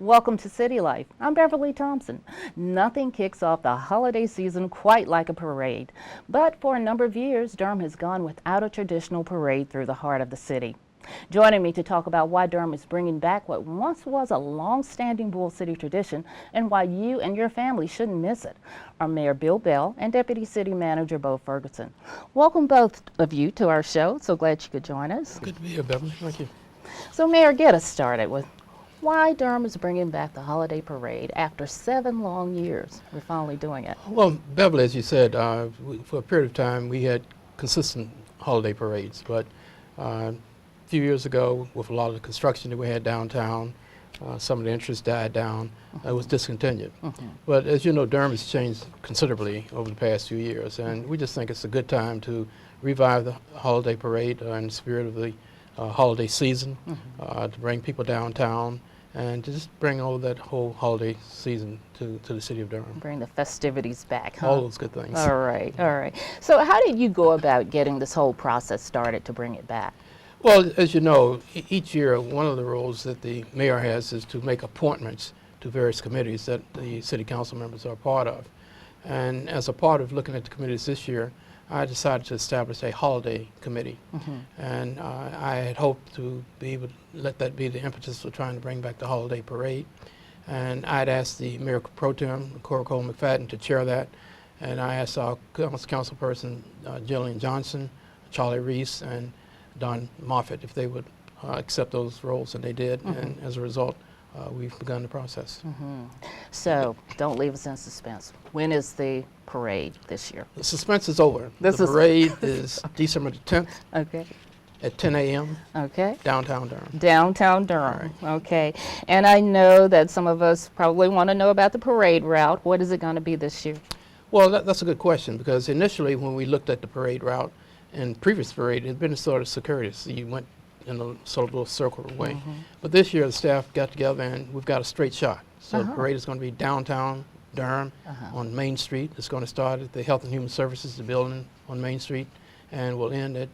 Welcome to City Life. I'm Beverly Thompson. Nothing kicks off the holiday season quite like a parade. But for a number of years, Durham has gone without a traditional parade through the heart of the city. Joining me to talk about why Durham is bringing back what once was a long-standing Bull City tradition and why you and your family shouldn't miss it are Mayor Bill Bell and Deputy City Manager Bo Ferguson. Welcome both of you to our show. So glad you could join us. Good to be here, Beverly. Thank you. So Mayor, get us started with why Durham is bringing back the holiday parade after 7 long years. We're finally doing it. Well, Beverly, as you said, for a period of time we had consistent holiday parades, but a few years ago, with a lot of the construction that we had downtown, some of the interest died down. It was discontinued. But as you know, Durham has changed considerably over the past few years, and we just think it's a good time to revive the holiday parade in the spirit of the holiday season, to bring people downtown and to just bring all that whole holiday season to the city of Durham. Bring the festivities back, huh? All those good things. All right, all right. So how did you go about getting this whole process started to bring it back? Well, as you know, each year one of the roles that the mayor has is to make appointments to various committees that the city council members are part of. And as a part of looking at the committees this year, I decided to establish a holiday committee. And I had hoped to be able to let that be the impetus for trying to bring back the holiday parade. And I'd asked the Mayor Pro Tem, Cora Cole McFadden, to chair that. And I asked our councilperson, Jillian Johnson, Charlie Reese, and Don Moffitt if they would accept those roles, and they did. And as a result, we've begun the process. So don't leave us in suspense. When is the parade this year? The suspense is over. The parade is December the 10th Okay. at 10 a.m. Okay. downtown Durham. Downtown Durham. Okay. And I know that some of us probably want to know about the parade route. What is it going to be this year? Well, that's a good question, because initially when we looked at the parade route in previous parade, it had been sort of circuitous. So you went in a sort of little circular way. But this year the staff got together and we've got a straight shot. So the parade is going to be downtown Durham on Main Street. It's going to start at the Health and Human Services, the building on Main Street, and will end at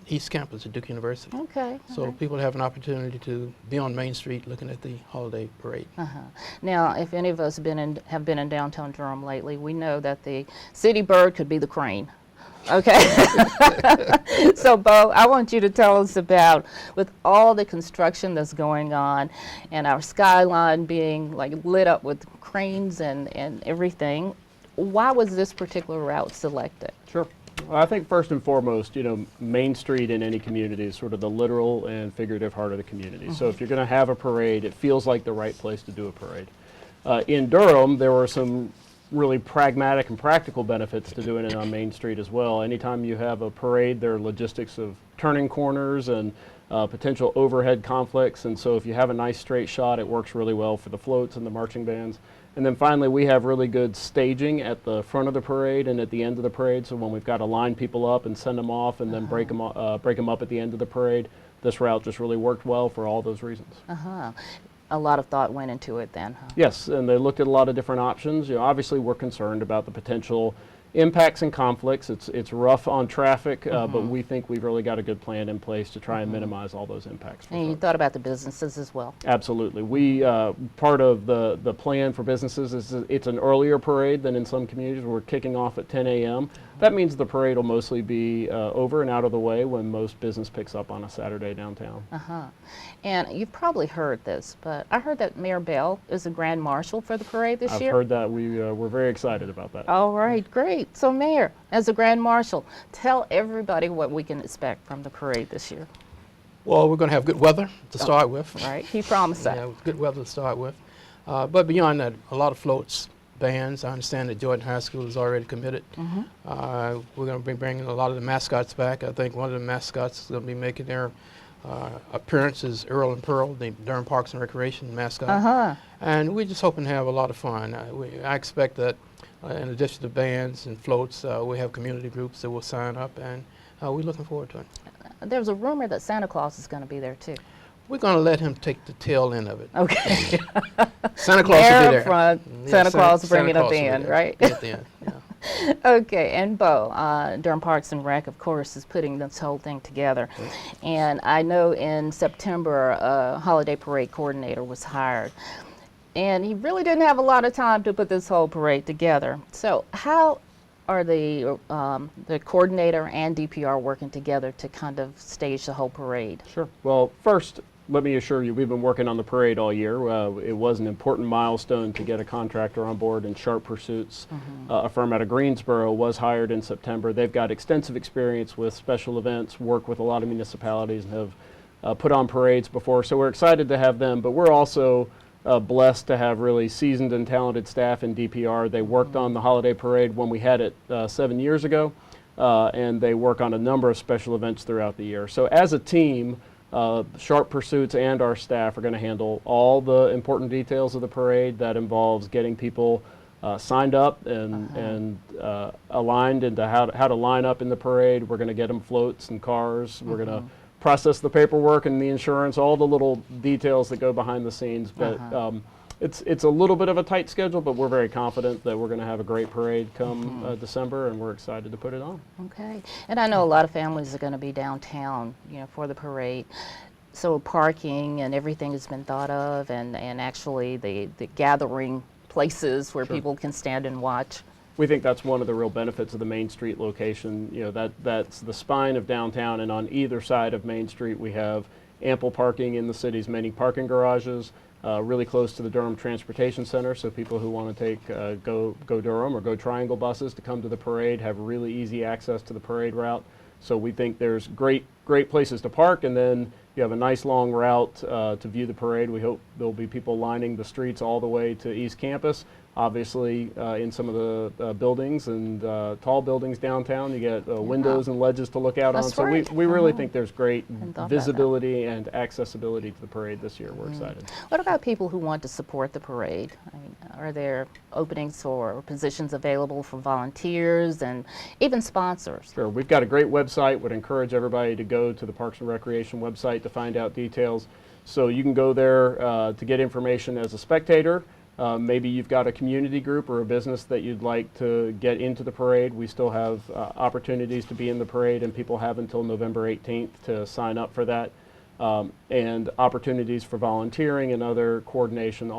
East Campus at Duke University. Okay. So people have an opportunity to be on Main Street looking at the holiday parade. Now, if any of us have been in downtown Durham lately, we know that the city bird could be the crane. Okay. So, Bo, I want you to tell us about, with all the construction that's going on and our skyline being like lit up with cranes and everything, why was this particular route selected? Sure. Well, I think first and foremost, Main Street in any community is sort of the literal and figurative heart of the community. So if you're going to have a parade, it feels like the right place to do a parade. In Durham, there were some really pragmatic and practical benefits to doing it on Main Street as well. Anytime you have a parade, there are logistics of turning corners and potential overhead conflicts, and so if you have a nice straight shot, it works really well for the floats and the marching bands. And then finally, we have really good staging at the front of the parade and at the end of the parade, so when we've got to line people up and send them off and then break them up at the end of the parade, this route just really worked well for all those reasons. A lot of thought went into it then, huh? Yes, and they looked at a lot of different options. Obviously we're concerned about the potential impacts and conflicts. It's rough on traffic, but we think we've really got a good plan in place to try and minimize all those impacts. And you thought about the businesses as well? Absolutely. We, part of the plan for businesses is it's an earlier parade than in some communities. We're kicking off at 10 a.m. That means the parade will mostly be over and out of the way when most business picks up on a Saturday downtown. And you've probably heard this, but I heard that Mayor Bell is the Grand Marshal for the parade this year. I've heard that. We're very excited about that. All right, great. So Mayor, as the Grand Marshal, tell everybody what we can expect from the parade this year. Well, we're going to have good weather to start with. Right, he promised that. Yeah, good weather to start with. But beyond that, a lot of floats, bands. I understand that Jordan High School is already committed. We're going to be bringing a lot of the mascots back. I think one of the mascots is going to be making their appearance is Earl and Pearl, the Durham Parks and Recreation mascot. And we're just hoping to have a lot of fun. I expect that in addition to bands and floats, we have community groups that will sign up, and we're looking forward to it. There's a rumor that Santa Claus is going to be there too. We're going to let him take the tail end of it. Okay. Santa Claus will be there. Up front, Santa Claus bringing up the end, right? At the end, yeah. Okay, and Bo, Durham Parks and Rec, of course, is putting this whole thing together. And I know in September, a holiday parade coordinator was hired. and he really didn't have a lot of time to put this whole parade together. So how are the coordinator and DPR working together to kind of stage the whole parade? Sure. Well, first, let me assure you, we've been working on the parade all year. It was an important milestone to get a contractor on board, and Sharp Pursuits, a firm out of Greensboro, was hired in September. They've got extensive experience with special events, work with a lot of municipalities, and have put on parades before. So we're excited to have them, but we're also blessed to have really seasoned and talented staff in DPR. They worked on the holiday parade when we had it 7 years ago, and they work on a number of special events throughout the year. So as a team, Sharp Pursuits and our staff are going to handle all the important details of the parade. That involves getting people signed up and aligned into how to line up in the parade. We're going to get them floats and cars. We're going to process the paperwork and the insurance, all the little details that go behind the scenes. But it's a little bit of a tight schedule, but we're very confident that we're going to have a great parade come December, and we're excited to put it on. Okay. And I know a lot of families are going to be downtown, for the parade. So parking and everything has been thought of, and actually the gathering places where people can stand and watch. We think that's one of the real benefits of the Main Street location. That's the spine of downtown, and on either side of Main Street we have ample parking in the city's many parking garages, really close to the Durham Transportation Center, so people who want to take Go Durham or Go Triangle buses to come to the parade have really easy access to the parade route. So we think there's great places to park, and then you have a nice long route to view the parade. We hope there'll be people lining the streets all the way to East Campus. Obviously, in some of the buildings and tall buildings downtown, you get windows and ledges to look out on. So we really think there's great visibility and accessibility to the parade this year. We're excited. What about people who want to support the parade? I mean, are there openings or positions available for volunteers and even sponsors? Sure. We've got a great website. Would encourage everybody to go to the Parks and Recreation website to find out details. So you can go there to get information as a spectator. Maybe you've got a community group or a business that you'd like to get into the parade. We still have opportunities to be in the parade, and people have until November 18th to sign up for that. And opportunities for volunteering and other coordination.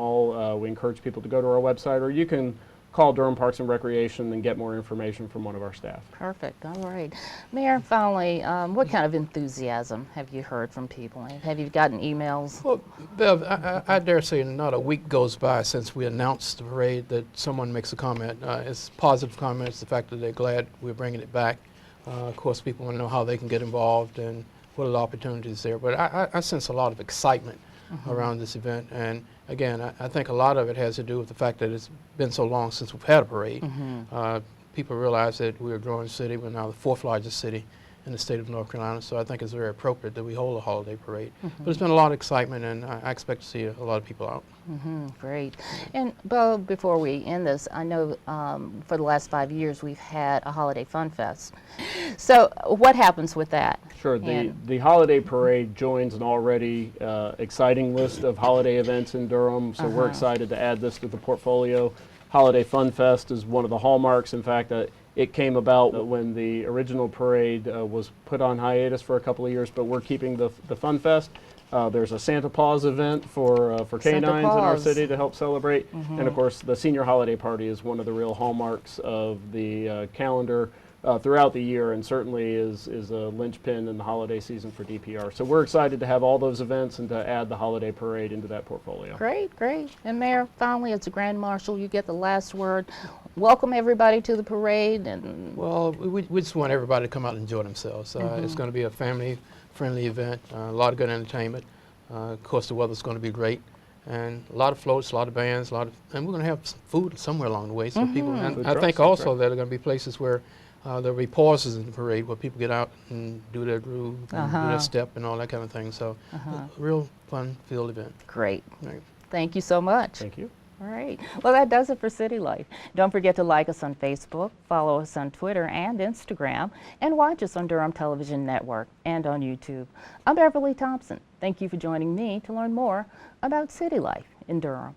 We encourage people to go to our website, or you can call Durham Parks and Recreation and get more information from one of our staff. Perfect. All right. Mayor, finally, what kind of enthusiasm have you heard from people? Have you gotten emails? Well, Bev, I dare say not a week goes by since we announced the parade that someone makes a comment. It's positive comments, the fact that they're glad we're bringing it back. Of course, people want to know how they can get involved and what are the opportunities there. But I sense a lot of excitement around this event. And again, I think a lot of it has to do with the fact that it's been so long since we've had a parade. People realize that we're a growing city. We're now the 4th largest city in the state of North Carolina, so I think it's very appropriate that we hold a holiday parade. But it's been a lot of excitement, and I expect to see a lot of people out. Great. And Bo, before we end this, I know for the last 5 years we've had a holiday fun fest. So what happens with that? Sure. The holiday parade joins an already exciting list of holiday events in Durham, so we're excited to add this to the portfolio. Holiday Fun Fest is one of the hallmarks. In fact, it came about when the original parade was put on hiatus for a couple of years, but we're keeping the Fun Fest. There's a Santa Paws event for canines in our city to help celebrate. And of course, the senior holiday party is one of the real hallmarks of the calendar throughout the year, and certainly is a linchpin in the holiday season for DPR. So we're excited to have all those events and to add the holiday parade into that portfolio. Great, great. And Mayor, finally, as a Grand Marshal, you get the last word. Welcome everybody to the parade. And well, we just want everybody to come out and enjoy themselves. It's going to be a family-friendly event, a lot of good entertainment. Of course, the weather's going to be great. And a lot of floats, a lot of bands, and we're going to have some food somewhere along the way. So people, and I think also there are going to be places where there'll be pauses in the parade where people get out and do their groove, and do their step and all that kind of thing. So a real fun-filled event. Great. Right. Thank you so much. Thank you. All right. Well, that does it for City Life. Don't forget to like us on Facebook, follow us on Twitter and Instagram, and watch us on Durham Television Network and on YouTube. I'm Beverly Thompson. Thank you for joining me to learn more about City Life in Durham.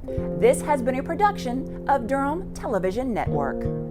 This has been a production of Durham Television Network.